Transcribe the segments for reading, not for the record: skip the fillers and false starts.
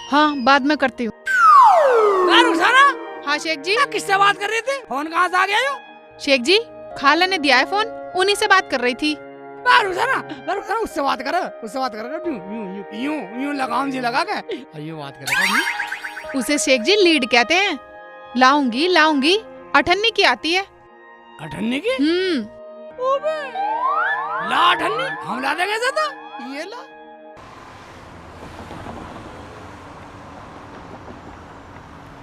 हाँ बाद में करती हूँ। रुखसाना। हाँ शेख जी। किससे बात कर रही थी? फोन कहाँ से आ गया? शेख जी खाला ने दिया है फोन, उन्हीं से बात कर रही थी। रुखसाना उससे बात कर, यूं लगाम जी लगा के यूं बात कर। उसे शेख जी लीड कहते हैं। लाऊंगी लाऊंगी अठन्नी की आती है। अठन्नी की? ला अठन्नी हम ला देंगे तो ये ला।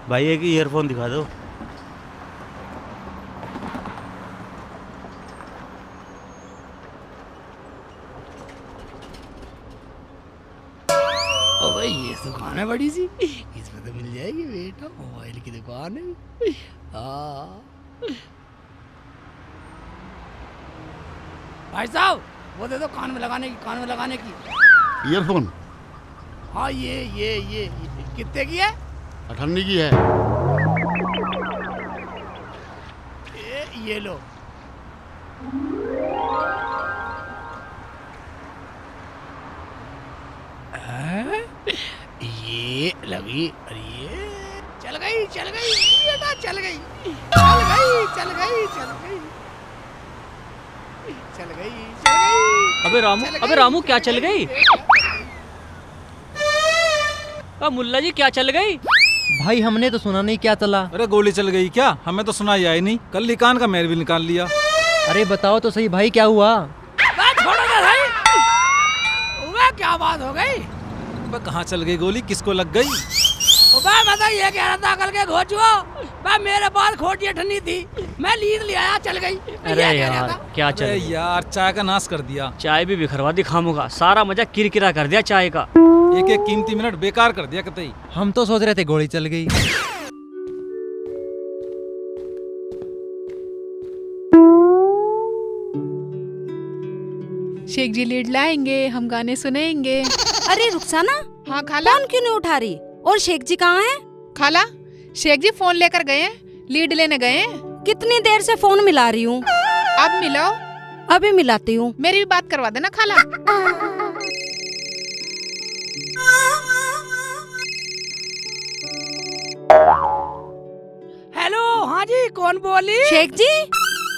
भाई एक ईयरफोन दिखा दो। भाई ये दुकान है बड़ी सी, इसमें तो मिल जाएगी बेटा, मोबाइल की दुकान है। भाई साहब वो दे दो कान में लगाने की ईयरफोन। हाँ ये कितने की है? 98 की है। ये लो। ये लगी, अरे चल गई बेटा, चल गई। अबे रामू क्या चल गई? मुल्ला जी क्या चल गई? भाई हमने तो सुना नहीं क्या चला। अरे गोली चल गई क्या? हमें तो सुना ही नहीं। कल लिकान का मेल भी निकाल लिया। अरे बताओ तो सही भाई क्या हुआ? छोड़ो ना भाई, क्या बात हो गई? कहाँ चल गई गोली, किसको लग गई? मैं तो ये कह रहा था कल के घोचुओ, मेरे पास खोटी अठन्नी थी, मैं लीड ले आया, चल गई। अरे यार क्या चल गई? यार चाय का नाश कर दिया। चाय भी बिखरवा दी खामोगा, सारा मजा किरकिरा कर दिया चाय का। एक कीमती मिनट बेकार कर दिया कतई। हम तो सोच रहे थे गोली चल गई। शेख जी लीड लाएंगे, हम गाने सुनेंगे। अरे रुखसाना। हाँ खाला। फोन क्यों नहीं उठा रही? और शेख जी कहाँ हैं? खाला शेख जी फोन लेकर गए हैं, लीड लेने गए हैं। कितनी देर से फोन मिला रही हूँ। अब मिलाओ। अभी मिलाती हूँ। मेरी भी बात करवा देना खाला। हेलो, हाँ जी कौन बोली? शेख जी।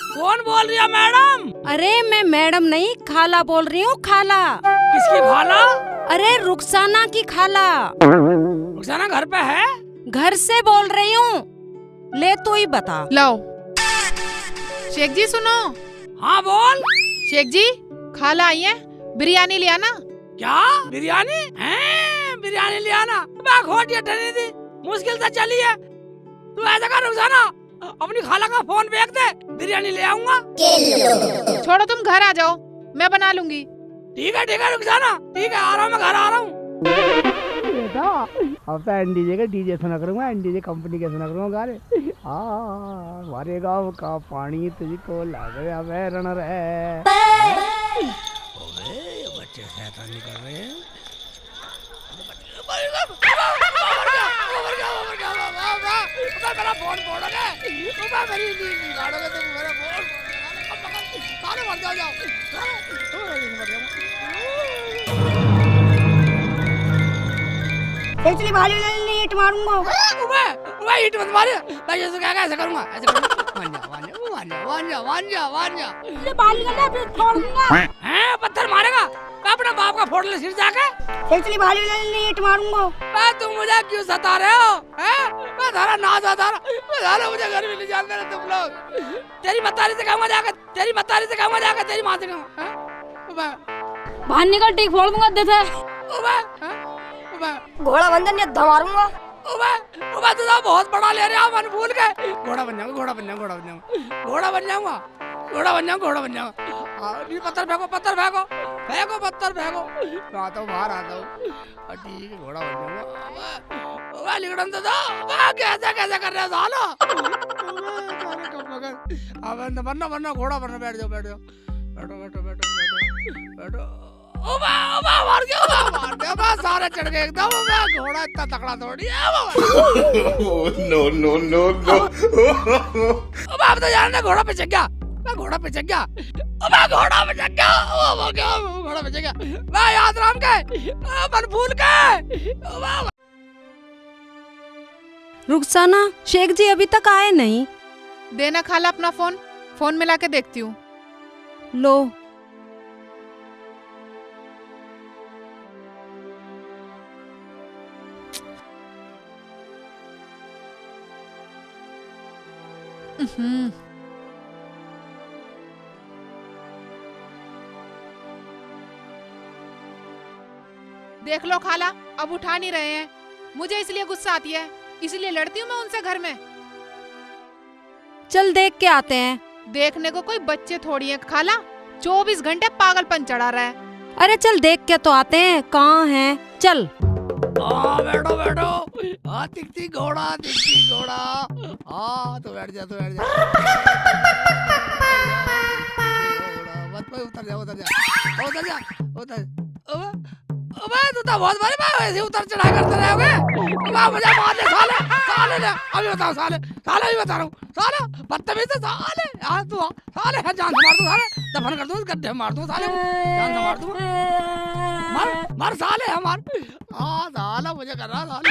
कौन बोल रही है मैडम? अरे मैं मैडम नहीं, खाला बोल रही हूँ, खाला। किसकी खाला? अरे रुखसाना की खाला। रुखसाना घर पे है? घर से बोल रही हूँ, ले तो ही बता। लाओ। शेख जी सुनो। हाँ बोल। शेख जी खाला आई है, बिरयानी ले आना। क्या बिरयानी? बिरयानी ले आना? खोटी अठन्नी थी, मुश्किल से चली है। तू ऐसा कर रुखसाना, अपनी खाला का फोन फेंक दे, बिरयानी ले आऊंगा। छोड़ो तुम घर आ जाओ, मैं बना लूंगी। ठीक है रुखसाना, ठीक है, आ रहा हूँ, मैं घर आ रहा हूँ। बेटा अब तो एनडीजे का डीजे सुना करूंगा, एनडीजे कंपनी के सुना करूंगा गाने। हमारे गाँव का पानी तुझको लग गया वैरण रे। बच्चे शैतानी कर रहे हैं। मेरा फोन फोड़ोगे, मेरी नींद बिगाड़ोगे तुम, मेरा फोन सारे मर जाओ। एक्चुअली भाई ईट मारूंगा। ईट मत मारे, मैं ऐसे क्या ऐसे करूंगा, ऐसे करूंगा। बाल निकल फिर छोड़ दूंगा। हैं पत्थर मारेगा? मैं अपने बाप का फोड़ ले सिर जाके। एक्चुअली भाई ईट मारूंगा। तुम मुझे क्यों सता रहे हो? मैं थारा ना सता रहा, मुझे घर में ले जाते रहे तुम लोग। तेरी मतारी से कहूँगा जाकर, तेरी माँ से कहूँगा। बाहर निकल, ठीक फोड़ दूंगा देते। घोड़ा बंधन या धमारूंगा। तू तो बहुत बड़ा ले रहा है, मन भूल गए। घोड़ा बन जाऊंगा। पत्थर फेंको। मैं आता हूँ, बाहर आता हूँ। ठीक है, घोड़ा बन जाऊंगा। लिगड़न तो कैसे कर रहे हो सालो? बनना घोड़ा बनना। बैठ जाओ। बैठो। मार गया, सारे चढ़ गए एकदम। घोड़ा इतना तकड़ा थोड़ी है। नो। अब तो जानना घोड़ा पे चढ़ गया। घोड़ा पे चढ़ गया। मैं याद राम के, मन भूल के। रुखसाना, शेख जी अभी तक आए नहीं। देना खाला अपना फोन, फोन मिला के देखती हूँ। लो। देख लो खाला, अब उठा नहीं रहे हैं। मुझे इसलिए गुस्सा आती है, इसलिए लड़ती हूँ मैं उनसे घर में। चल देख के आते हैं। देखने को कोई बच्चे थोड़ी है खाला, 24 घंटे पागलपन चढ़ा रहा है। अरे चल देख के तो आते हैं, कहाँ हैं? चल। बैठो बैठो। दिखती घोड़ा, दिखती घोड़ा। तो बैठ जा, तो बैठ जा। मत उतर जा, उतर जा, उतर जा, उतर। अबे तू तो बहुत बड़ी बात है, ऐसे उतर चढ़ा करते रहोगे। मुझे मार दे साले, साले ले। अभी बताओ साले, साले अभी बता रहा हूँ। साले बदतमीज है साले। यार तू साले है, जान से मार दूं साले, दफन कर दूं, गड्ढे में मार दूं साले, जान से मार दूं। मार मार साले है, मार। साला मुझे कर रहा साले।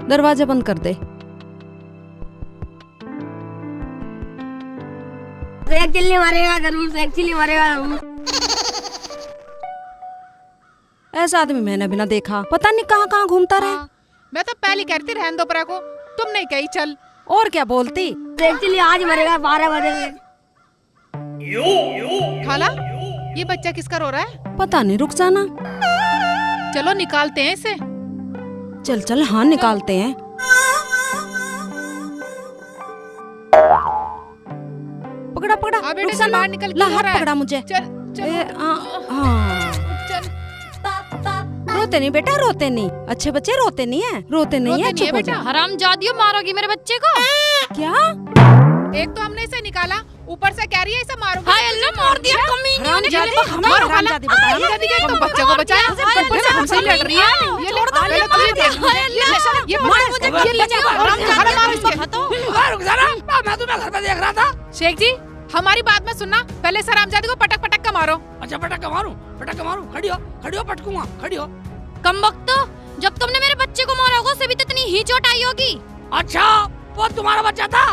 दरवाजा बंद कर दे। चिल्ली मारेगा जरूर, चिल्ली मारेगा जरूर। ऐसा आदमी मैंने भी ना देखा, पता नहीं कहाँ कहाँ घूमता रहे। मैं तो पहले कहती रहने दो परा को, तुम नहीं कही चल। और क्या बोलती? चिल्ली आज मरेगा 12 बजे। खाला, ये बच्चा किसका रो रहा है? पता नहीं, रुक जाना। चलो निकालते हैं इसे। चल चल, हाँ निकालते हैं। पकड़ा पकड़ा, हाँ बेटे, रुक चल जाना। बाहर निकल, ला क्यों हाथ रो रहा है? पकड़ा मुझे। चल चल, हाँ। चल। रोते नहीं बेटा, रोते नहीं। अच्छे बच्चे रोते नहीं है, रोते नहीं है। चुप हो जा। हरामजादियों, मारोगी मेरे बच्चे को? क्या? एक तो हमने इसे निकाला, ऊपर से कह रही है इसे मारो। हाय अल्लाह, मार दिया कमीनियों ने। मारो खाला, तो बच्चे को बचाया, ऊपर से हमसे ही लड़ रही है। ये ले, पहले तो ये देख। ये मार मुझे, ये ले जा, हराम मार इसको। रुक जा ना, मैं तुम्हें घर पे देख रहा था। शेख जी, हमारी बात में सुनना, पहले सरामजादी को पटक पटक का मारो। अच्छा पटक का मारूं, पटक का मारूं। खड़ी हो, पटकूंगा, खड़ी हो। कमबख्तो, जब तुमने मेरे बच्चे को मारा होगा, उसे भी तो इतनी ही चोट आई होगी। अच्छा, वो तुम्हारा बच्चा था?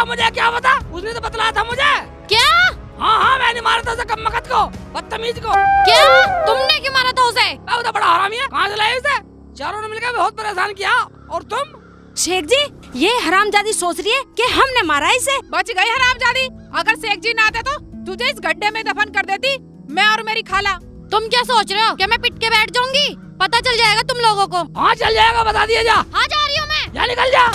मुझे क्या पता, उसने तो बतलाया था मुझे। क्या? हाँ, मैंने मारा था उसे, कमबख्त को, बदतमीज को। क्या? तुमने क्यों मारा था उसे? वो तो बड़ा हरामी है, कहाँ से लाए उसे? चारों ने मिलकर बहुत परेशान किया। और तुम? शेख जी, ये हरामजादी सोच रही है कि हमने मारा इसे। बच गई हरामजादी। अगर शेख जी ना आते तो तुझे इस गड्ढे में दफन कर देती, मैं और मेरी खाला। तुम क्या सोच रहे हो? क्या मैं पिट के बैठ जाऊंगी? पता चल जाएगा तुम लोगों को। हाँ चल जाएगा, बता दिया जा। हाँ जा रही हूँ मैं। जा, निकल जा।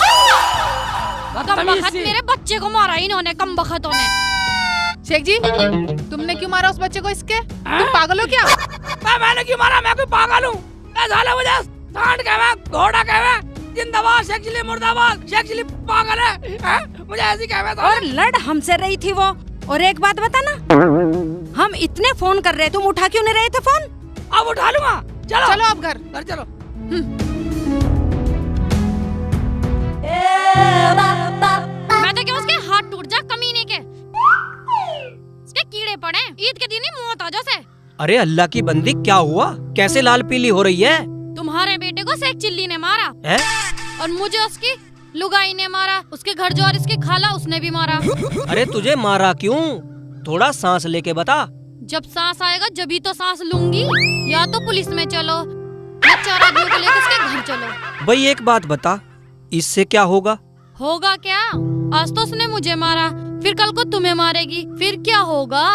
कमबख्त, मेरे बच्चे को मारा इन्होंने, कमबख्तों ने। शेख जी, तुमने क्यों मारा उस बच्चे को इसके? तुम पागल हो क्या? मैंने क्यों मारा? मैं कोई पागल हूँ? मुझे सांड कहवे, घोड़ा कहवे, जिंदाबाद शेख चिल्ली, मुर्दाबाद शेख चिल्ली, पागल है? मुझे ऐसी कहवे। और लड़ हमसे रही थी वो। और एक बात बता ना, हम इतने फोन कर रहे, तुम उठा क्यों नहीं रहे थे फोन? अब उठा लूंगा। चलो चलो अब घर चलो। मैं तो क्या, उसके हाथ टूट जा कमीने के, उसके कीड़े पड़े, ईद के दिन ही मौत आ जाए। अरे अल्लाह की बंदी, क्या हुआ? कैसे लाल पीली हो रही है? तुम्हारे बेटे को शेख चिल्ली ने मारा है? और मुझे उसकी लुगाई ने मारा, उसके घर जो और इसकी खाला उसने भी मारा। अरे तुझे मारा क्यों? थोड़ा सांस लेके बता। जब सांस आएगा जभी तो सांस लूंगी। या तो पुलिस में चलो या 4 आदमियों को लेकर उसके घर चलो। भाई एक बात बता, इससे क्या होगा? होगा क्या? आज तो उसने मुझे मारा, फिर कल को तुम्हें मारेगी, फिर क्या होगा?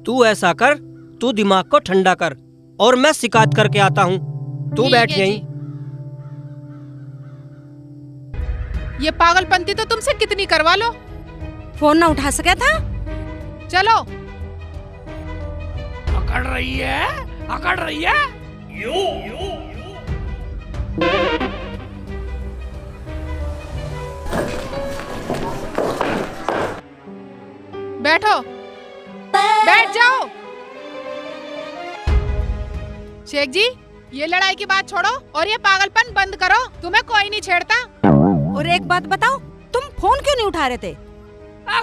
तू ऐसा कर, तू दिमाग को ठंडा कर और मैं शिकायत करके आता हूँ। तू बैठ यहीं। ये पागलपंती तो तुमसे कितनी करवा लो। फोन ना उठा सका था। चलो। अकड़ रही है, अकड़ रही है। बैठो, बैठ जाओ। शेख जी, ये लड़ाई की बात छोड़ो और ये पागलपन बंद करो। तुम्हें कोई नहीं छेड़ता। और एक बात बताओ, तुम फोन क्यों नहीं उठा रहे थे?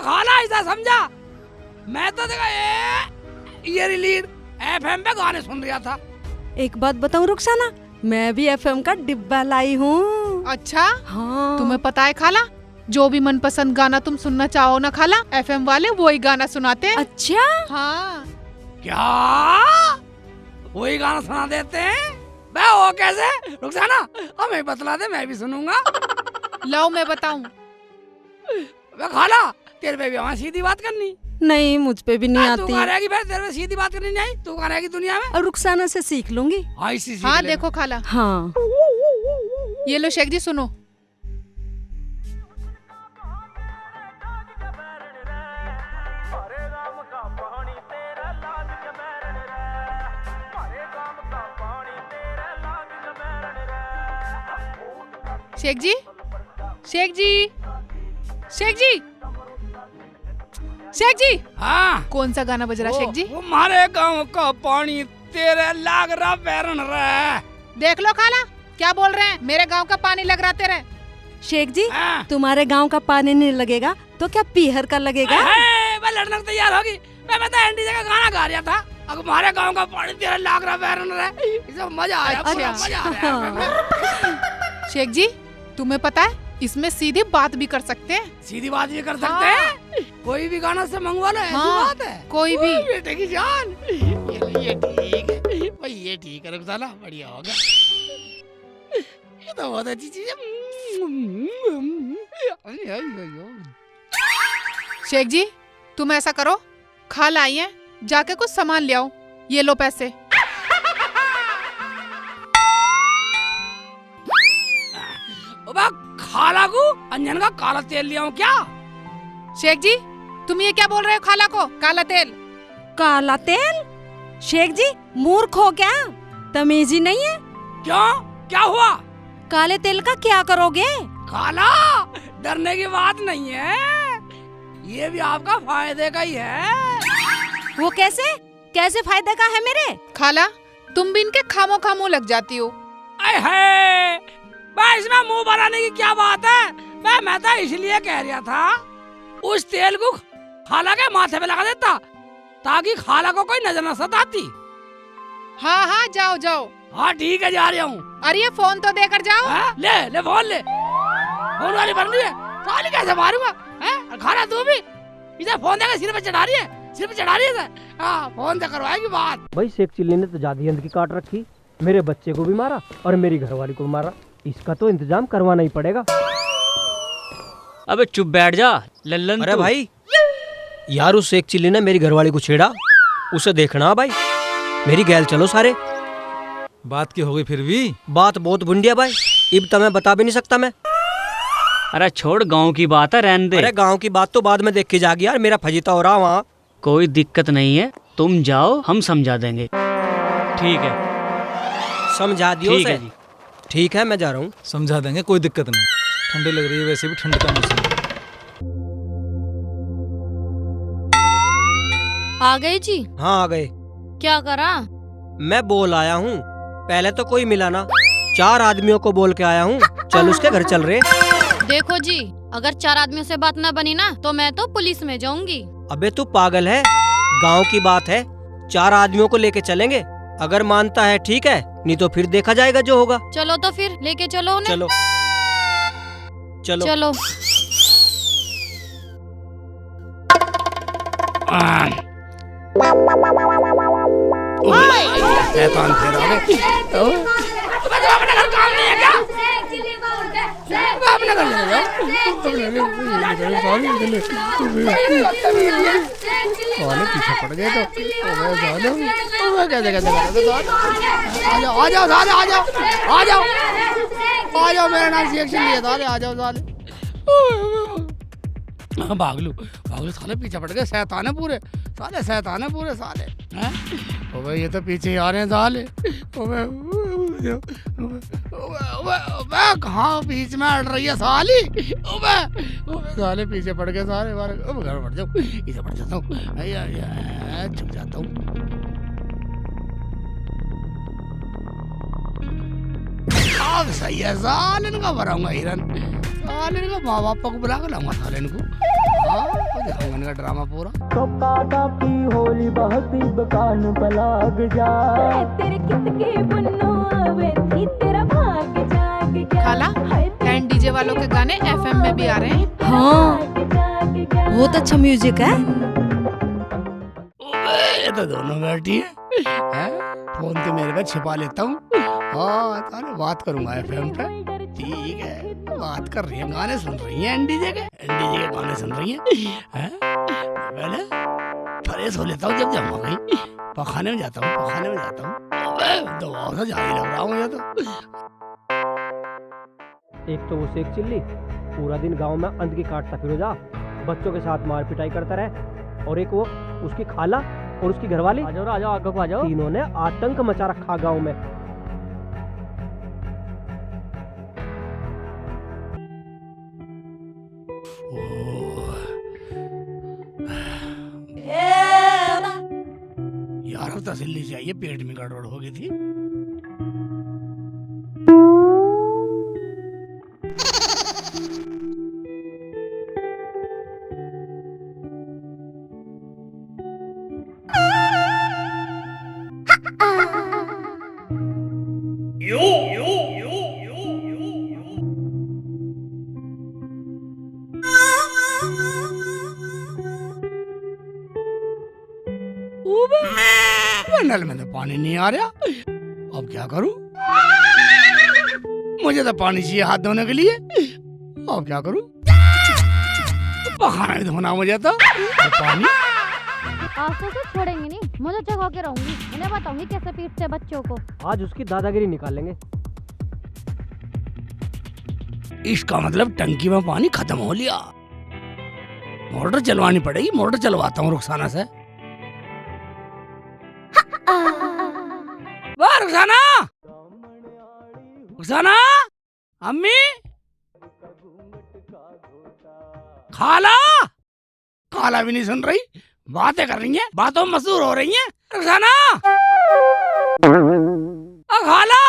खाला ऐसा समझा, मैं तो देखा ये लीड एफएम पे गाने सुन रहा था। एक बात बताऊं रुखसाना, मैं भी एफएम का डिब्बा लाई हूँ। अच्छा, हाँ। तुम्हें पता है खाला, जो भी मनपसंद गाना तुम सुनना चाहो ना खाला, एफएम वाले वही गाना सुनाते हैं। अच्छा, हाँ। क्या वही गाना सुना देते हैं? बे वो कैसे? रुखसाना हमें बतला दे, मैं भी सुनूंगा। लो मैं बताऊं। बे खाला, तेरे पे भी हमारी सीधी बात करनी? नहीं, मुझ पे भी नहीं तू आती। कहाँ रहेगी बे? तेरे पे सीधी बात करनी नहीं आई? तू कहाँ रहेगी दुनिया में? और रुखसाना से सीख लूंगी। हाँ, इसी सीख हाँ ले। देखो खाला, हाँ। ये लो शेख जी सुनो। शेख जी, शेख जी, शेख जी, शेख जी। हाँ, कौन सा गाना बज रहा है शेख जी? वो हमारे गाँव का पानी तेरे लाग रहा बैरन रहा। देख लो खाला, क्या बोल रहे हैं, मेरे गांव का पानी लग रहा तेरे। शेख जी, हाँ। तुम्हारे गांव का पानी नहीं लगेगा तो क्या पीहर का लगेगा? मैं लड़ने को तैयार होगी। मैं तो एनडीजे का गाना गा रहा था। अब हमारे गांव का पानी तेरा लाग रहा बैरन रहा। इसमें मजा आया, पूरा मजा आया। शेख जी, तुम्हें पता है इसमें सीधी बात भी कर सकते हैं। सीधी बात भी कर सकते हैं? कोई भी गाना से मंगवा लो, ऐसी बात है? कोई भी। बेटे की जान, ये ठीक है भाई, ये ठीक है रुखसाना, बढ़िया होगा। ये तो बहुत अच्छी चीज है। शेख जी, तुम ऐसा करो, खाला आई है, जाके कुछ सामान ले आओ। ये लो पैसे। खाला को अंजन का काला तेल ले आऊं क्या? शेख जी, तुम ये क्या बोल रहे हो खाला को? काला तेल? काला तेल? शेख जी मूर्ख हो क्या? तमीज ही नहीं है। क्यों, क्या हुआ? काले तेल का क्या करोगे? खाला, डरने की बात नहीं है, ये भी आपका फायदे का ही है। वो कैसे? कैसे फायदे का है मेरे? खाला, तुम भी इनके खामो खामो लग जाती हो। इसमें मुंह बनाने की क्या बात है? मैं तो इसलिए कह रहा था, उस तेल को खाला के माथे पे लगा देता ताकि खाला को कोई नजर न सताती। हाँ हाँ, जाओ जाओ। हाँ ठीक है, जा रहा हूँ। अरे ये फोन तो देकर जाओ। ले फोन ले। फोन वाली बन रही है, साली कैसे मारूंगा? खाला तू भी इधर फोन देकर सिर पे चढ़ा रही है, सिर पे चढ़ा रही है। हाँ, फोन से करवाएगी बात। भाई शेख चिल्ली ने तो जादी अंध की काट रखी, मेरे बच्चे को भी मारा और मेरी घरवाली को भी मारा। इसका तो इंतजाम करवाना ही पड़ेगा। अबे चुप बैठ जा लल्लन। अरे भाई यार, उस शेख चिल्ली ने मेरी घरवाली को छेड़ा, उसे देखना भाई। मेरी गैल चलो सारे। बात की होगी फिर भी? बात बहुत बुंडिया भाई, इब तो मैं बता भी नहीं सकता मैं। अरे छोड़, गांव की बात है, रहने दे। अरे गांव की बात तो बाद में देख के जागी यार, मेरा फजीता हो रहा वहाँ। कोई दिक्कत नहीं है, तुम जाओ, हम समझा देंगे। ठीक है, समझा दियो ठीक उसे। है जी। ठीक है, मैं जा रहा हूँ। समझा देंगे, कोई दिक्कत नहीं। ठंडी लग रही है, वैसे भी ठंड का मौसम। आ गए जी? हाँ आ गए। क्या करा? मैं बोल आया हूँ, पहले तो कोई मिला ना, 4 आदमियों को बोल के आया हूँ, चल उसके घर चल रहे। देखो जी, अगर 4 आदमियों से बात न बनी ना तो मैं तो पुलिस में जाऊंगी। अबे तू पागल है, गांव की बात है, 4 आदमियों को लेके चलेंगे। अगर मानता है ठीक है, नहीं तो फिर देखा जाएगा जो होगा। चलो तो फिर लेके चलो उन्हें। चलो चलो चलो। शैतान फिर आ गए। अपने घर काम नहीं है क्या? अपने घर ले जाओ। पीछे पड़ गए तो आ जाओ साले, आ जाओ आ जाओ आ जाओ, मेरा नाम सिलेक्शन लिया साले, आ जाओ साले। भागलू भागलू साले, पीछे पड़ गए। शैतान है पूरे साले, शैतान है पूरे साले। ओबे ये तो पीछे ही आ रहे हैं साले। ओबे कहाँ बीच में अड़ रही है साली? ओबे साले पीछे पड़ गए सारे। घर पड़ जाओ, इसे पड़ जाता हूँ, छुप जाता हूँ। अब सही है, साल इनका भराऊंगा हिरन, साल इनका माँ बाप को बुला के लाऊंगा साल इनको। दिखाऊंगा इनका ड्रामा पूरा। होली बहुत बकान पलाग जा तेरे कितके बुन्नो आवे थी तेरा भाग जाग जा। खाला बैंड डीजे वालों के गाने एफएम में भी आ रहे हैं। हाँ बहुत अच्छा म्यूजिक है। ये तो दोनों बैठी है? फोन तो मेरे पे छिपा लेता हूँ। हाँ ताले बात करूंगा एफएम पे। ठीक है, बात कर रही है, गाने सुन रही है एनडीजे के गाने सुन रही है। पहले फ्रेश हो लेता हूँ, जब जमा गई पखाने में जाता हूँ। दबाव से जारी लग रहा हूँ मुझे तो। एक तो वो शेख चिल्ली पूरा दिन गांव में अंध की काटता फिरो जा, बच्चों के साथ मार पिटाई करता रहे, और एक वो उसकी खाला और उसकी घरवाली, आ जाओ आगे को आ जाओ, तीनों ने आतंक मचा रखा गांव में। यार अब तसल्ली चाहिए, पेट में गड़बड़ हो गई थी। नल में तो पानी नहीं आ रहा, अब क्या करूं? मुझे तो पानी चाहिए हाथ धोने के लिए, अब क्या करूं? पखाना भी धोना मुझे तो, पानी। आज तो छोड़ेंगे नहीं, मुझे जगा के रहूंगी, उन्हें बताऊंगी कैसे पीटते बच्चों को। आज उसकी दादागिरी निकालेंगे। इसका मतलब टंकी में पानी खत्म हो लिया, मोटर चलवानी पड़ेगी। मोटर चलवाता हूँ रुखसाना से। वाह रुखसाना, अम्मी, खाला भी नहीं सुन रही, बातें कर रही हैं, बातों में मशहूर हो रही हैं। रुखसाना, खाला,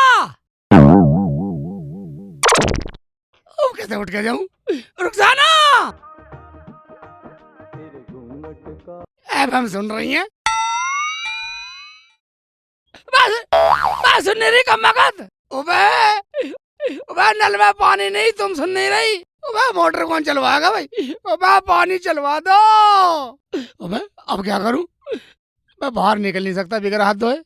अब कैसे उठ के जाऊं? रुखसाना, एफएम सुन रही हैं? बस सुन नहीं रही कम्मकत। नल में पानी नहीं, तुम सुन नहीं रही। मोटर कौन चलवाएगा भाई? पानी चलवा दो। अब क्या करूं? मैं बाहर निकल नहीं सकता बिगर हाथ धोए।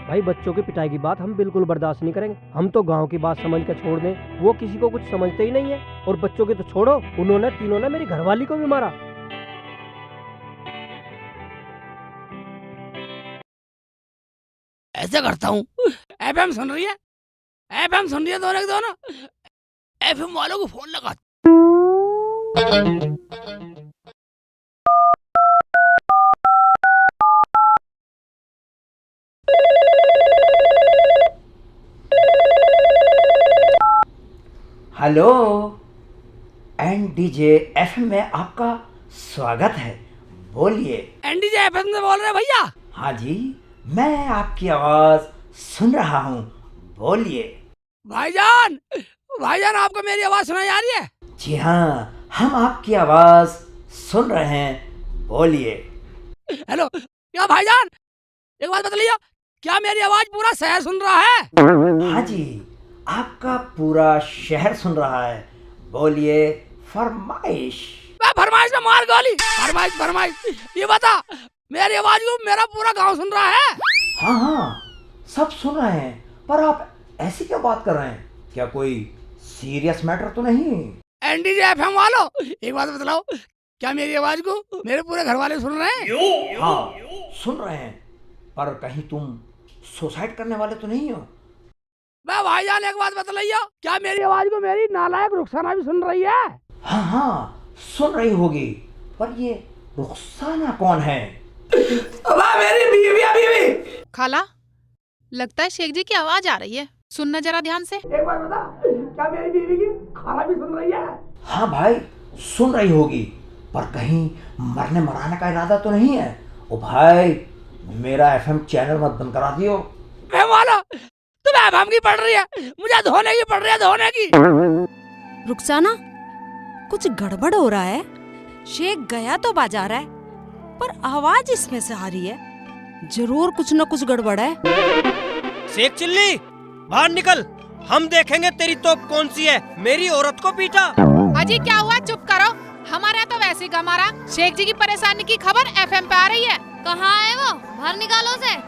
भाई बच्चों की पिटाई की बात हम बिल्कुल बर्दाश्त नहीं करेंगे। हम तो गांव की बात समझ कर छोड़ दें, वो किसी को कुछ समझते ही नहीं है। और बच्चों की तो छोड़ो, उन्होंने तीनों ने मेरी घरवाली को भी मारा। ऐसे करता हूँ, एफएम सुन रही है? एफएम सुन रही है दोनों के दोनों? एफएम वालों को फोन लगा। हेलो, एनडीजे एफएम में आपका स्वागत है, बोलिए। एनडीजे एफएम से बोल रहे हैं भैया? हाँ जी, मैं आपकी आवाज सुन रहा हूँ, बोलिए। भाईजान, आपको मेरी आवाज सुनाई आ रही है? जी हाँ, हम आपकी आवाज सुन रहे हैं, बोलिए। हेलो, क्या भाईजान, एक बात बतलाइए, क्या मेरी आवाज पूरा शहर सुन रहा है? हाँ जी, आपका पूरा शहर सुन रहा है, बोलिए। फरमाइश। फरमाइश में मार गोली। फरमाइश। ये बता, मेरी आवाज को मेरा पूरा गांव सुन रहा है? हाँ, सब सुन रहे हैं, पर आप ऐसी क्या बात कर रहे हैं? क्या कोई सीरियस मैटर तो नहीं? एनडीजे एफएम वालों, एक बात बतलाओ, क्या मेरी आवाज को मेरे पूरे घर वाले सुन रहे हैं? हाँ, सुन रहे हैं, पर कहीं तुम सुसाइड करने वाले तो नहीं हो? भाईजान एक बात बतलाइए, क्या मेरी आवाज को मेरी नालायक रुखसाना भी सुन रही है? हाँ, सुन रही होगी, पर ये रुखसाना कौन है? मेरी बीवी। खाला, लगता है शेख जी की आवाज आ रही है, सुनना जरा ध्यान से। एक बार बता, क्या मेरी बीवी की खाला भी सुन रही है? हाँ भाई, सुन रही होगी, पर कहीं मरने मराने का इरादा तो नहीं है? ओ भाई, मेरा एफएम चैनल मत बंद करा दियो। वाला तुम्हें अब की पड़ रही है, मुझे धोने की पड़ रही है, धोने की। रुखसाना, कुछ गड़बड़ हो रहा है। शेख गया तो बाजार है, पर आवाज इसमें से आ रही है। जरूर कुछ न कुछ गड़बड़ है। शेख चिल्ली, बाहर निकल, हम देखेंगे तेरी तोप कौन सी है। मेरी औरत को पीटा। अजी क्या हुआ, चुप करो। हमारे यहाँ तो वैसे ही कम आ रहा। शेख जी की परेशानी की खबर FM पे आ रही है। कहाँ है वो? बाहर निकालो उसे।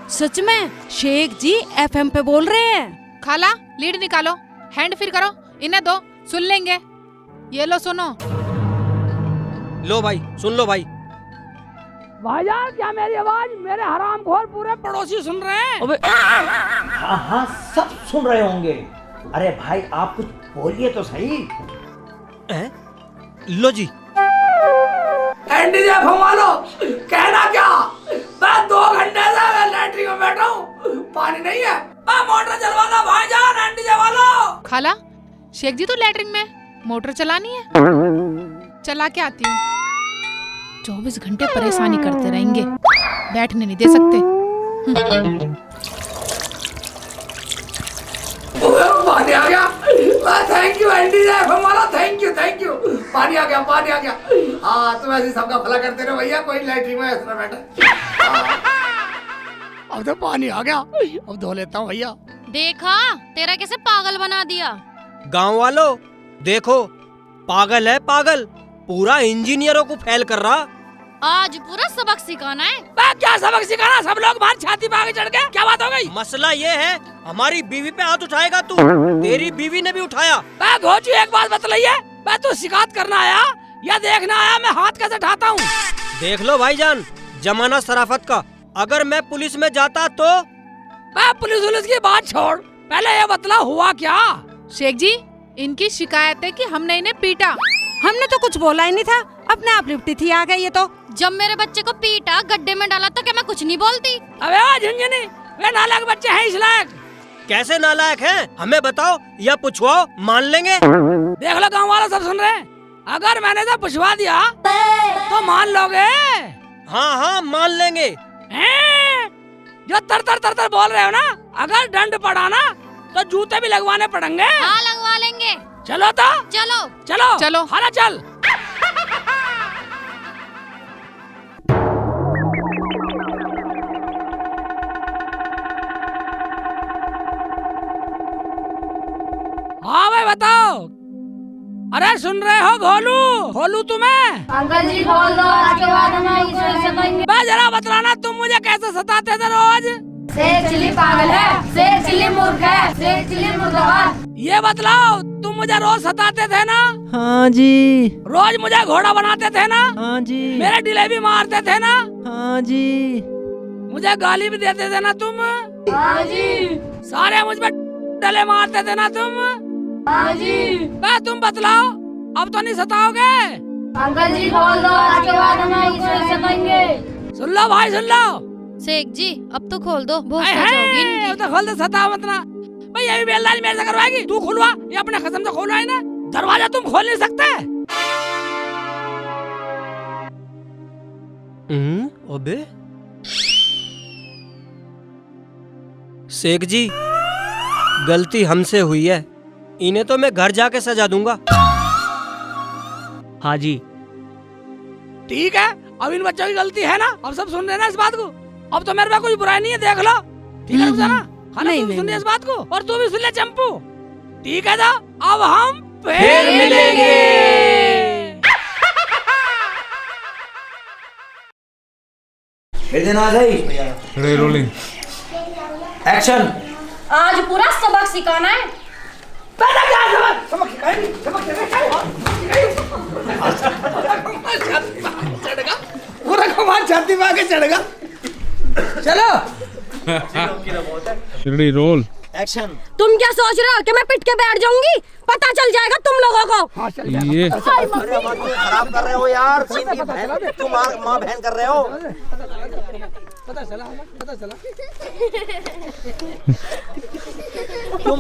सच में शेख जी FM पे बोल रहे हैं। खाला, लीड निकालो, हैंड फ्री करो, इन्हें दो, सुन लेंगे। ये लो सुनो। लो भाई, सुन लो भाई। भाईजान, क्या मेरी आवाज मेरे हरामखोर पूरे पड़ोसी सुन रहे हैं? अबे हाँ हाँ, सब सुन रहे होंगे। अरे भाई आप कुछ बोलिए तो सही। लो जी। एनडीजे फंवालो, कहना क्या? मैं 2 घंटे से लैट्रिन में बैठा हूँ, पानी नहीं है। मोटर चलवाना भाईजान, एनडीजे वालो। खाला, शेख जी तो लैटरिन में, मोटर चलानी है। चला के आती हूँ। 24 घंटे परेशानी करते रहेंगे, बैठने नहीं दे सकते। पानी आ गया। थैंक यू एनडीजे फंवालो, थैंक यू थैंक यू। पानी आ गया, पानी आ गया। हाँ, तुम ऐसे सबका भला करते रहो भैया, कोई लैट्रिन में ऐसा बैठा। अब तो पानी आ गया, अब धो लेता हूँ भैया। देखा, तेरा कैसे पागल बना दिया। गांव वालों देखो, पागल है पागल, पूरा इंजीनियरों को फेल कर रहा। आज पूरा सबक सिखाना है। क्या सबक सिखाना? सब लोग बाहर छाती पे आगे चढ़ गए, क्या बात हो गई? मसला ये है, हमारी बीवी पे हाथ उठाएगा तू, तेरी बीवी ने भी उठाया। घोचू, एक बात बतलाइए, मैं तू शिकायत करना आया या देखना आया मैं हाथ कैसे उठाता हूँ? देख लो भाईजान, जमाना शराफत का। अगर मैं पुलिस में जाता तो? पुलिस की बात छोड़, पहले ये बतला हुआ क्या? शेख जी, इनकी शिकायत है कि हमने इन्हें पीटा। हमने तो कुछ बोला ही नहीं था, अपने आप लिपटी थी आ गई ये तो। जब मेरे बच्चे को पीटा, गड्ढे में डाला, तो क्या मैं कुछ नहीं बोलती? अबे झुंझुनी, वे नालायक बच्चे हैं, इस लायक। कैसे नालायक हैं? हमें बताओ या पूछवाओ, मान लेंगे। देख लो गाँव वाले सब सुन रहे हैं, अगर मैंने तो पूछवा दिया तो मान लोगे? हाँ हाँ, मान लेंगे। जो तर तर तर तर बोल रहे हो ना, अगर दंड पड़ा ना तो जूते भी लगवाने पड़ेंगे। हाँ, लगवा लेंगे। चलो तो चलो चलो चलो। हाँ चल। हाँ भाई बताओ। अरे सुन रहे हो घोलू? घोलू तुम्हें? अंकल जी खोल दो, आज के बाद हम इसे सताएंगे। जरा बतलाना, तुम मुझे कैसे सताते थे रोज? शेख चिल्ली पागल है, शेख चिल्ली मूर्ख है, शेख चिल्ली मुर्दाबाद। ये बतलाओ, तुम मुझे रोज सताते थे ना? हाँ जी। रोज मुझे घोड़ा बनाते थे ना? हाँ जी। मेरे डिले भी मारते थे ना? हाँ जी। मुझे गाली भी देते थे ना तुम? हाँ जी। सारे मुझ पे डले मारते थे ना तुम? हाँ जी। तुम बतलाओ, अब तो नहीं सताओगे? अंकल जी खोल दो, आज के बाद हम इसे सताएंगे। सुन लो भाई, सुन लो। शेख जी, अब तो खोल दो, बहुत सजा होगी इनकी। तो खोल दो, सताओ मत ना भाई। ये भी बेलदारी मेरे से करवाएगी? तू खुलवा, ये अपने कसम से खोलवाई ना। दरवाजा तुम खोल नहीं सकते। अबे शेख जी, गलती हमसे हुई है, इन्हें तो मैं घर जाके सजा दूंगा। हाँ जी। ठीक है, अब इन बच्चों की गलती है ना, अब सब सुन रहे हैं ना इस बात को। अब तो मेरे पे कोई बुराई नहीं है, देख लो। ठीक है ना? नहीं, तुम सुन इस बात को, और तू भी सुन ले चंपू। ठीक है ना? अब हम फिर मिलेंगे। फिर दिन आ गई। Rolling action. आज पूरा सबक सिखाना है। पूरा कमाल छाती पे आके चढ़ेगा। चलो रोल एक्शन। तुम क्या सोच रहे हो कि मैं पिट के बैठ जाऊंगी? पता चल जाएगा तुम लोगों को। हाँ, चल ये खराब कर रहे हो यार, तुम माँ बहन कर रहे हो। पता चला।